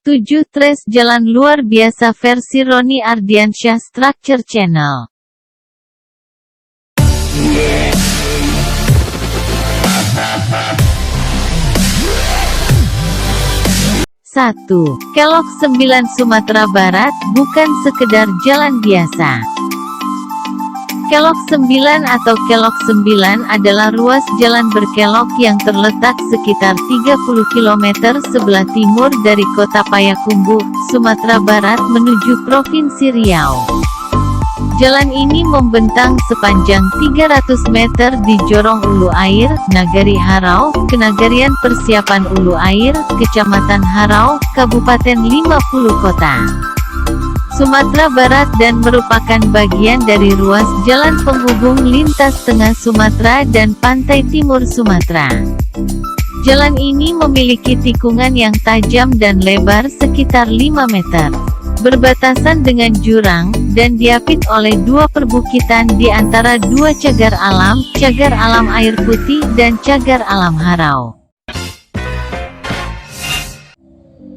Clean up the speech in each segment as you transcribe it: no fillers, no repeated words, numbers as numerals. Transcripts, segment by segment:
7 Trace Jalan Luar Biasa versi Roni Ardiansyah Structure Channel. 1. Kelok 9 Sumatera Barat, bukan sekedar jalan biasa. Kelok 9 atau Kelok 9 adalah ruas jalan berkelok yang terletak sekitar 30 km sebelah timur dari kota Payakumbuh, Sumatera Barat menuju Provinsi Riau. Jalan ini membentang sepanjang 300 meter di Jorong Ulu Air, Nagari Harau, Kenagarian Persiapan Ulu Air, Kecamatan Harau, Kabupaten 50 Kota, Sumatera Barat dan merupakan bagian dari ruas jalan penghubung lintas tengah Sumatera dan pantai timur Sumatera. Jalan ini memiliki tikungan yang tajam dan lebar sekitar 5 meter. Berbatasan dengan jurang, dan diapit oleh dua perbukitan di antara dua cagar alam air putih dan cagar alam Harau.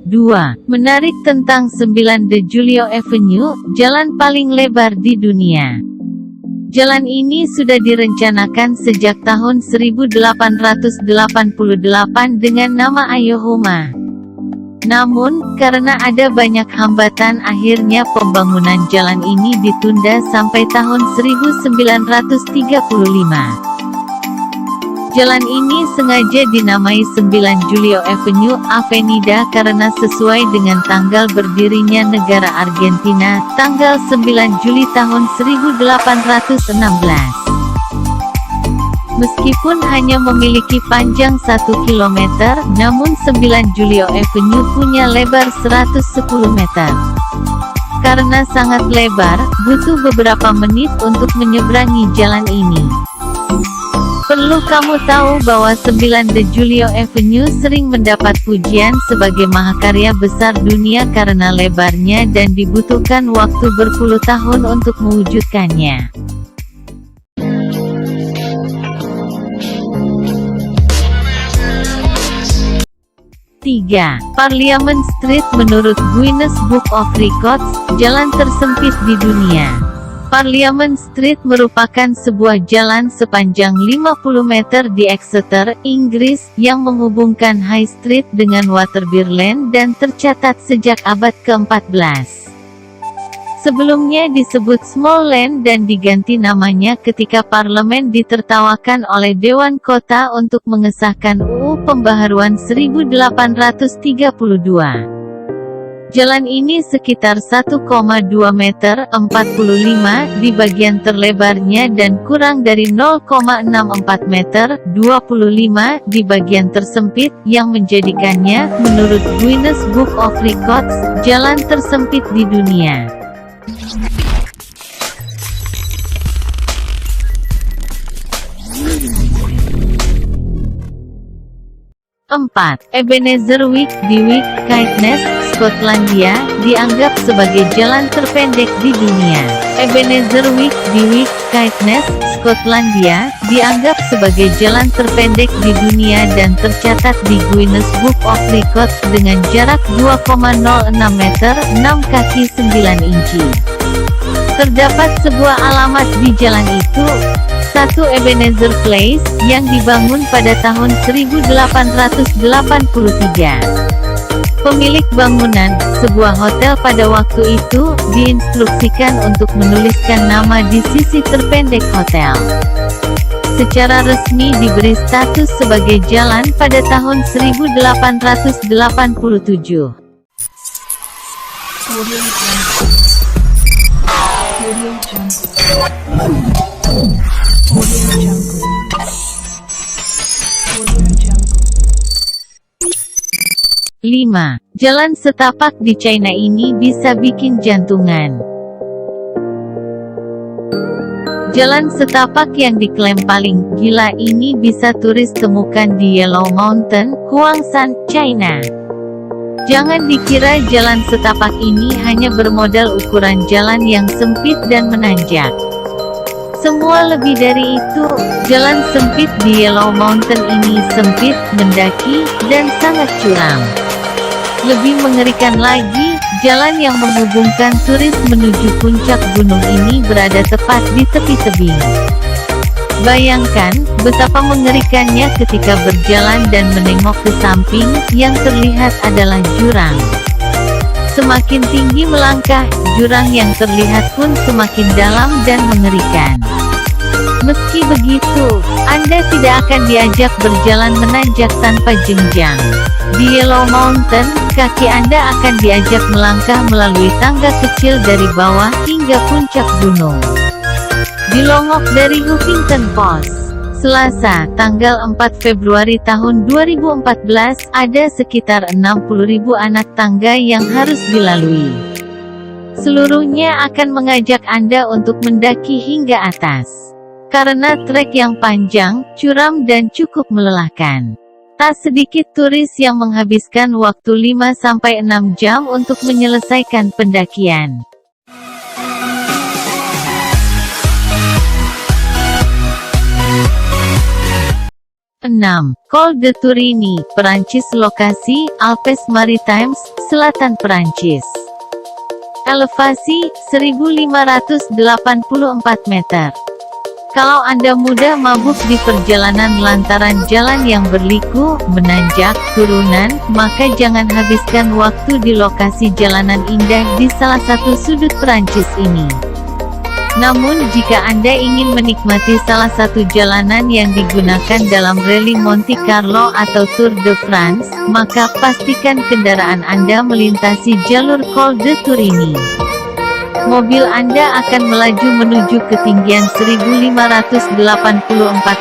2. Menarik tentang 9 De Julio Avenue, jalan paling lebar di dunia. Jalan ini sudah direncanakan sejak tahun 1888 dengan nama Ayohuma. Namun, karena ada banyak hambatan akhirnya pembangunan jalan ini ditunda sampai tahun 1935. Jalan ini sengaja dinamai 9 Julio Avenue, Avenida karena sesuai dengan tanggal berdirinya negara Argentina, tanggal 9 Juli tahun 1816. Meskipun hanya memiliki panjang 1 km, namun 9 Julio Avenue punya lebar 110 meter. Karena sangat lebar, butuh beberapa menit untuk menyeberangi jalan ini. Perlu kamu tahu bahwa 9 De Julio Avenue sering mendapat pujian sebagai mahakarya besar dunia karena lebarnya dan dibutuhkan waktu berpuluh tahun untuk mewujudkannya. 3. Parliament Street menurut Guinness Book of Records, jalan tersempit di dunia. Parliament Street merupakan sebuah jalan sepanjang 50 meter di Exeter, Inggris, yang menghubungkan High Street dengan Waterbury Lane dan tercatat sejak abad ke-14. Sebelumnya disebut Small Lane dan diganti namanya ketika parlemen ditertawakan oleh Dewan Kota untuk mengesahkan UU Pembaharuan 1832. Jalan ini sekitar 1,2 meter 45 di bagian terlebarnya dan kurang dari 0,64 meter 25 di bagian tersempit, yang menjadikannya, menurut Guinness Book of Records, jalan tersempit di dunia. 4. Ebenezer Wick di Wick, Caithness, Skotlandia, dianggap sebagai jalan terpendek di dunia. Ebenezer Wick di Wick, Caithness, Skotlandia, dianggap sebagai jalan terpendek di dunia dan tercatat di Guinness Book of Records dengan jarak 2,06 meter 6 kaki 9 inci. Terdapat sebuah alamat di jalan itu, 1 Ebenezer Place, yang dibangun pada tahun 1883. Pemilik bangunan, sebuah hotel pada waktu itu, diinstruksikan untuk menuliskan nama di sisi terpendek hotel. Secara resmi diberi status sebagai jalan pada tahun 1887. 5. Jalan setapak di China ini bisa bikin jantungan. Jalan setapak yang diklaim paling gila ini bisa turis temukan di Yellow Mountain, Huangshan, China. Jangan dikira jalan setapak ini hanya bermodal ukuran jalan yang sempit dan menanjak. Semua lebih dari itu, jalan sempit di Yellow Mountain ini sempit, mendaki, dan sangat curam. Lebih mengerikan lagi, jalan yang menghubungkan turis menuju puncak gunung ini berada tepat di tepi tebing. Bayangkan, betapa mengerikannya ketika berjalan dan menengok ke samping, yang terlihat adalah jurang. Semakin tinggi melangkah, jurang yang terlihat pun semakin dalam dan mengerikan. Meski begitu, Anda tidak akan diajak berjalan menanjak tanpa jenjang. Di Yellow Mountain, kaki Anda akan diajak melangkah melalui tangga kecil dari bawah hingga puncak gunung. Dilongok dari Huffington Post, Selasa, tanggal 4 Februari tahun 2014, ada sekitar 60.000 anak tangga yang harus dilalui. Seluruhnya akan mengajak Anda untuk mendaki hingga atas. Karena trek yang panjang, curam dan cukup melelahkan. Tak sedikit turis yang menghabiskan waktu 5-6 jam untuk menyelesaikan pendakian. 6. Col de Tourigny, Perancis. Lokasi, Alpes Maritimes, selatan Perancis. Elevasi, 1584 meter. Kalau Anda mudah mabuk di perjalanan lantaran jalan yang berliku, menanjak, turunan, maka jangan habiskan waktu di lokasi jalanan indah di salah satu sudut Perancis ini. Namun jika Anda ingin menikmati salah satu jalanan yang digunakan dalam Rally Monte Carlo atau Tour de France, maka pastikan kendaraan Anda melintasi jalur Col de Tourigny. Mobil Anda akan melaju menuju ketinggian 1584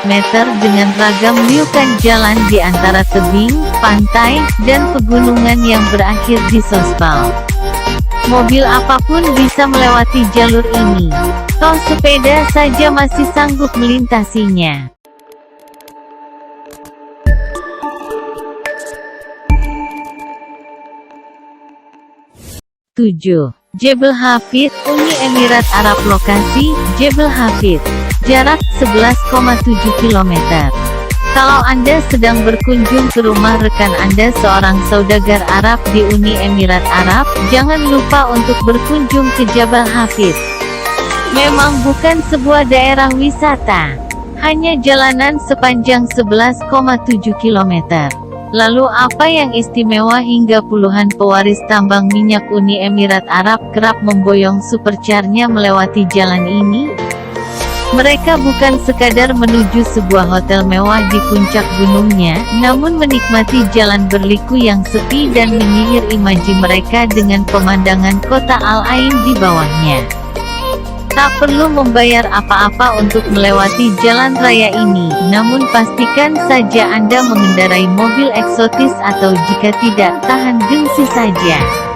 meter dengan ragam liukan jalan di antara tebing, pantai, dan pegunungan yang berakhir di sospal. Mobil apapun bisa melewati jalur ini. Toh sepeda saja masih sanggup melintasinya. 7. Jebel Hafid, Uni Emirat Arab. Lokasi, Jebel Hafid. Jarak, 11,7 km. Kalau Anda sedang berkunjung ke rumah rekan Anda seorang saudagar Arab di Uni Emirat Arab, jangan lupa untuk berkunjung ke Jabal Hafid. Memang bukan sebuah daerah wisata. Hanya jalanan sepanjang 11,7 km. Lalu apa yang istimewa hingga puluhan pewaris tambang minyak Uni Emirat Arab kerap memboyong supercar-nya melewati jalan ini? Mereka bukan sekadar menuju sebuah hotel mewah di puncak gunungnya, namun menikmati jalan berliku yang sepi dan menyihir imaji mereka dengan pemandangan kota Al-Ain di bawahnya. Tak perlu membayar apa-apa untuk melewati jalan raya ini, namun pastikan saja Anda mengendarai mobil eksotis atau jika tidak, tahan gengsi saja.